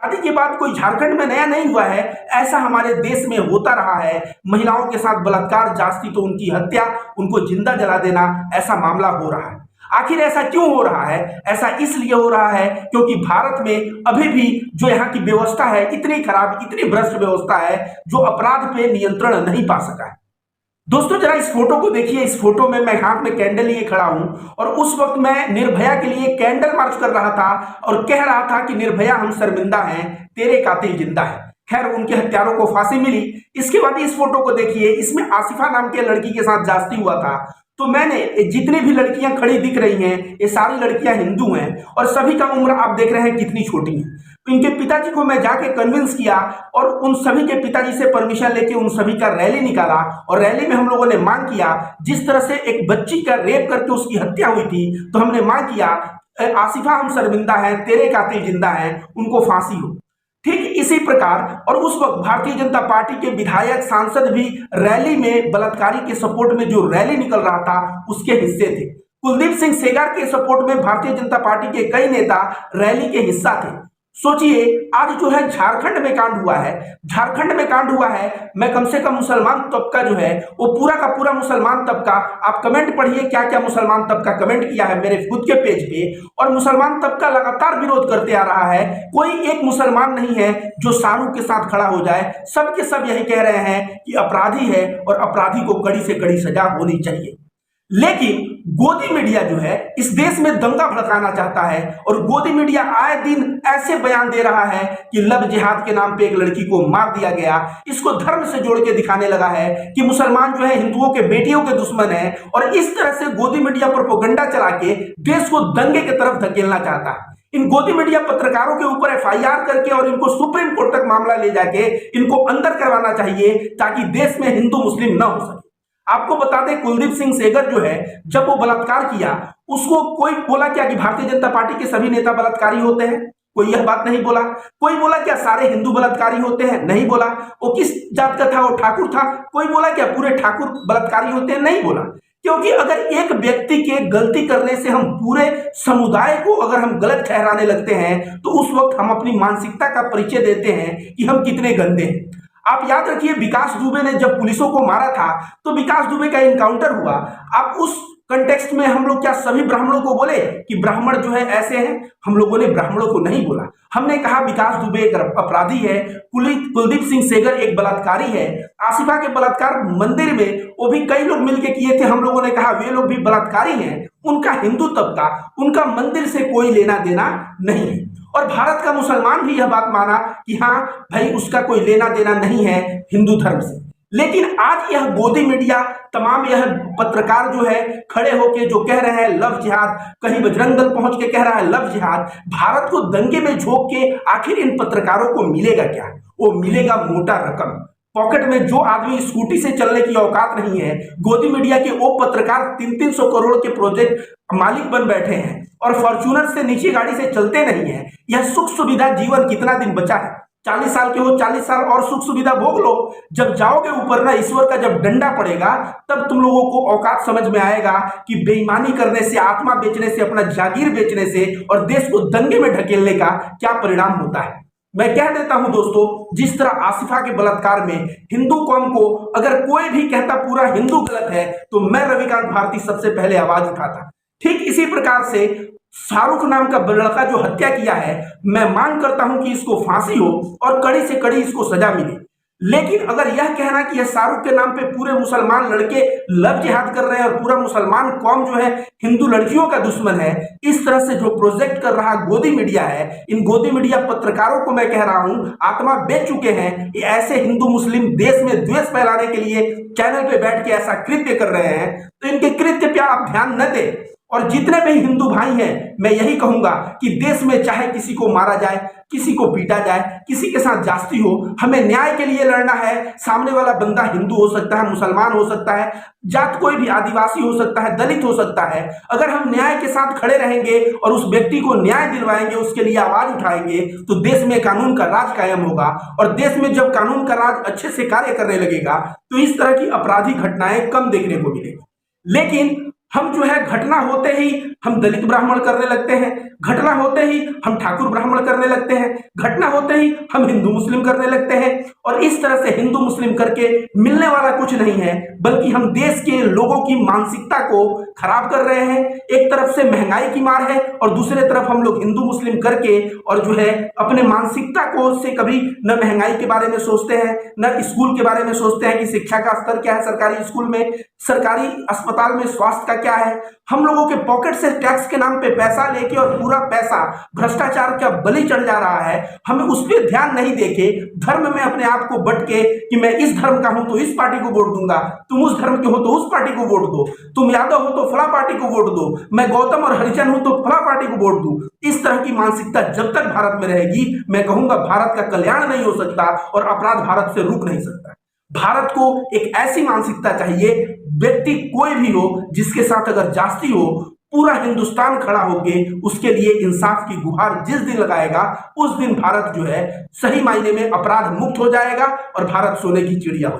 शादी के बाद कोई झारखंड में नया नहीं हुआ है, ऐसा हमारे देश में होता रहा है। महिलाओं के साथ बलात्कार, जास्ती तो उनकी हत्या, उनको जिंदा जला देना, ऐसा मामला हो रहा है। आखिर ऐसा क्यों हो रहा है? ऐसा इसलिए हो रहा है क्योंकि भारत में अभी भी जो यहाँ की व्यवस्था है इतनी खराब, इतनी भ्रष्ट व्यवस्था है जो अपराध पे नियंत्रण नहीं पा सका है। दोस्तों जरा इस फोटो को देखिए। इस फोटो में मैं हाथ में कैंडल लिए खड़ा हूं और उस वक्त मैं निर्भया के लिए कैंडल मार्च कर रहा था और कह रहा था कि निर्भया हम शर्मिंदा हैं, तेरे कातिल जिंदा है। खैर उनके हत्यारों को फांसी मिली। इसके बाद इस फोटो को देखिए, इसमें आसिफा नाम के लड़की के साथ जास्ती हुआ था। तो मैंने जितनी भी लड़कियां खड़ी दिख रही हैं ये सारी लड़कियां हिंदू हैं और सभी का उम्र आप देख रहे हैं कितनी छोटी है। इनके पिताजी को मैं जाके कन्विंस किया और उन सभी के पिताजी से परमिशन लेके उन सभी का रैली निकाला और रैली में हम लोगों ने मांग किया, जिस तरह से एक बच्ची का रेप करके उसकी हत्या हुई थी, तो हमने मांग किया आसिफा हम शर्मिंदा हैं, तेरे कातिल जिंदा हैं, उनको फांसी हो। ठीक इसी प्रकार और उस वक्त भारतीय जनता पार्टी के विधायक सांसद भी रैली में बलात्कारी के सपोर्ट में जो रैली निकल रहा था उसके हिस्से थे। कुलदीप सिंह सेंगर के सपोर्ट में भारतीय जनता पार्टी के कई नेता रैली के हिस्सा थे। सोचिए आज जो है झारखंड में कांड हुआ है, झारखंड में कांड हुआ है। मैं कम से कम मुसलमान तबका जो है वो पूरा का पूरा मुसलमान तबका, आप कमेंट पढ़िए क्या क्या मुसलमान तबका कमेंट किया है मेरे खुद के पेज पे, और मुसलमान तबका लगातार विरोध करते आ रहा है। कोई एक मुसलमान नहीं है जो शाहरुख के साथ खड़ा हो जाए। सबके सब यही कह रहे हैं कि अपराधी है और अपराधी को कड़ी से कड़ी सजा होनी चाहिए। लेकिन गोदी मीडिया जो है इस देश में दंगा भड़काना चाहता है और गोदी मीडिया आए दिन ऐसे बयान दे रहा है कि लव जिहाद के नाम पे एक लड़की को मार दिया गया, इसको धर्म से जोड़ के दिखाने लगा है कि मुसलमान जो है हिंदुओं के बेटियों के दुश्मन है, और इस तरह से गोदी मीडिया प्रोपेगेंडा चला के देश को दंगे की तरफ धकेलना चाहता है। इन गोदी मीडिया पत्रकारों के ऊपर एफआईआर करके और इनको सुप्रीम कोर्ट तक मामला ले जाके इनको अंदर करवाना चाहिए ताकि देश में हिंदू मुस्लिम न हो सके। आपको बता दें कुलदीप सिंह सेंगर जो है जब वो बलात्कार किया उसको कोई बोला क्या कि भारतीय जनता पार्टी के सभी नेता बलात्कारी होते हैं? कोई यह बात नहीं बोला। कोई बोला क्या सारे हिंदू बलात्कारी होते हैं? नहीं बोला। वो किस जात का था? वो ठाकुर था। कोई बोला क्या पूरे ठाकुर बलात्कारी होते हैं? नहीं बोला। क्योंकि अगर एक व्यक्ति के गलती करने से हम पूरे समुदाय को अगर हम गलत ठहराने लगते हैं तो उस वक्त हम अपनी मानसिकता का परिचय देते हैं कि हम कितने गंदे हैं। आप याद रखिए विकास दुबे ने जब पुलिसों को मारा था तो विकास दुबे का इनकाउंटर हुआ। आप उस कंटेक्स्ट में हम लोग क्या सभी ब्राह्मणों को बोले कि ब्राह्मण जो है ऐसे हैं? हम लोगों ने ब्राह्मणों को नहीं बोला। हमने कहा विकास दुबे एक अपराधी है, कुलदीप सिंह सेंगर एक बलात्कारी है। आसिफा के बलात्कार मंदिर में वो भी कई लोग मिलकर किए थे, हम लोगों ने कहा वे लोग भी बलात्कारी हैं। उनका हिंदू तबका, उनका मंदिर से कोई लेना देना नहीं है। और भारत का मुसलमान भी यह बात माना कि हाँ भाई उसका कोई लेना देना नहीं है हिंदू धर्म से। लेकिन आज यह गोदी मीडिया तमाम यह पत्रकार जो है खड़े होके जो कह रहे हैं लव जिहाद, कहीं बजरंग दल पहुंच के कह रहा है लव जिहाद, भारत को दंगे में झोंक के आखिर इन पत्रकारों को मिलेगा क्या? वो मिलेगा मोटा रकम। पॉकेट में जो आदमी स्कूटी से चलने की औकात नहीं है, गोदी मीडिया के वो पत्रकार 300-300 करोड़ के प्रोजेक्ट मालिक बन बैठे हैं और फॉर्च्यूनर से नीचे गाड़ी से चलते नहीं है। यह सुख सुविधा जीवन कितना दिन बचा है? 40 साल के हो, 40 साल और सुख सुविधा भोग लो। जब जाओगे ऊपर ना ईश्वर का जब डंडा पड़ेगा तब तुम लोगों को औकात समझ में आएगा कि बेईमानी करने से, आत्मा बेचने से, अपना जागीर बेचने से और देश को दंगे में ढकेलने का क्या परिणाम होता है। मैं कह देता हूं दोस्तों, जिस तरह आसिफा के बलात्कार में हिंदू कौम को अगर कोई भी कहता पूरा हिंदू गलत है तो मैं रविकांत भारती सबसे पहले आवाज उठाता। ठीक इसी प्रकार से शाहरुख नाम का लड़का जो हत्या किया है, मैं मांग करता हूं कि इसको फांसी हो और कड़ी से कड़ी इसको सजा मिले। लेकिन अगर यह कहना कि यह शाहरुख के नाम पे पूरे मुसलमान लड़के लव जिहाद कर रहे हैं और पूरा मुसलमान कौम जो है हिंदू लड़कियों का दुश्मन है, इस तरह से जो प्रोजेक्ट कर रहा गोदी मीडिया है, इन गोदी मीडिया पत्रकारों को मैं कह रहा हूं आत्मा बेच चुके हैं। ये ऐसे हिंदू मुस्लिम देश में द्वेष फैलाने के लिए चैनल पे बैठ के ऐसा कृत्य कर रहे हैं, तो इनके कृत्य पे आप ध्यान न दें। और जितने भी हिंदू भाई हैं मैं यही कहूंगा कि देश में चाहे किसी को मारा जाए, किसी को पीटा जाए, किसी के साथ जास्ती हो, हमें न्याय के लिए लड़ना है। सामने वाला बंदा हिंदू हो सकता है, मुसलमान हो सकता है, जात कोई भी, आदिवासी हो सकता है, दलित हो सकता है। अगर हम न्याय के साथ खड़े रहेंगे और उस व्यक्ति को न्याय दिलवाएंगे, उसके लिए आवाज उठाएंगे, तो देश में कानून का राज कायम होगा। और देश में जब कानून का राज अच्छे से कार्य करने लगेगा तो इस तरह की आपराधिक घटनाएं कम देखने को मिलेगी। लेकिन हम जो है घटना होते ही हम दलित ब्राह्मण करने लगते हैं, घटना होते ही हम ठाकुर ब्राह्मण करने लगते हैं, घटना होते ही हम हिंदू मुस्लिम करने लगते हैं, और इस तरह से हिंदू मुस्लिम करके मिलने वाला कुछ नहीं है, बल्कि हम देश के लोगों की मानसिकता को खराब कर रहे हैं। एक तरफ से महंगाई की मार है और दूसरे तरफ हम लोग हिंदू मुस्लिम करके और जो है अपने मानसिकता को से कभी न महंगाई के बारे में सोचते हैं, न स्कूल के बारे में सोचते हैं कि शिक्षा का स्तर क्या है सरकारी स्कूल में, सरकारी अस्पताल में स्वास्थ्य का क्या है। हम लोगों के पॉकेट से टैक्स के नाम पे पैसा लेके और पूरा पैसा भ्रष्टाचार का बलि चढ़ जा रहा है। हमें उस पर ध्यान नहीं देके धर्म में अपने आप को बट के कि मैं इस धर्म का हूं तो इस पार्टी को वोट दूंगा, तुम उस धर्म के हो तो उस पार्टी को वोट दो, तुम यादव हो तो फला पार्टी को वोट दो, मैं गौतम और हरिजन हूं तो फला पार्टी को वोट दूं। इस तरह की मानसिकता जब तक भारत में रहेगी, मैं कहूंगा भारत का कल्याण नहीं हो सकता और अपराध भारत से रुक नहीं सकता। भारत को एक ऐसी मानसिकता चाहिए, व्यक्ति कोई भी हो जिसके साथ अगर जास्ती हो, पूरा हिंदुस्तान खड़ा होके उसके लिए इंसाफ की गुहार जिस दिन लगाएगा, उस दिन भारत जो है सही मायने में अपराध मुक्त हो जाएगा और भारत सोने की चिड़िया हो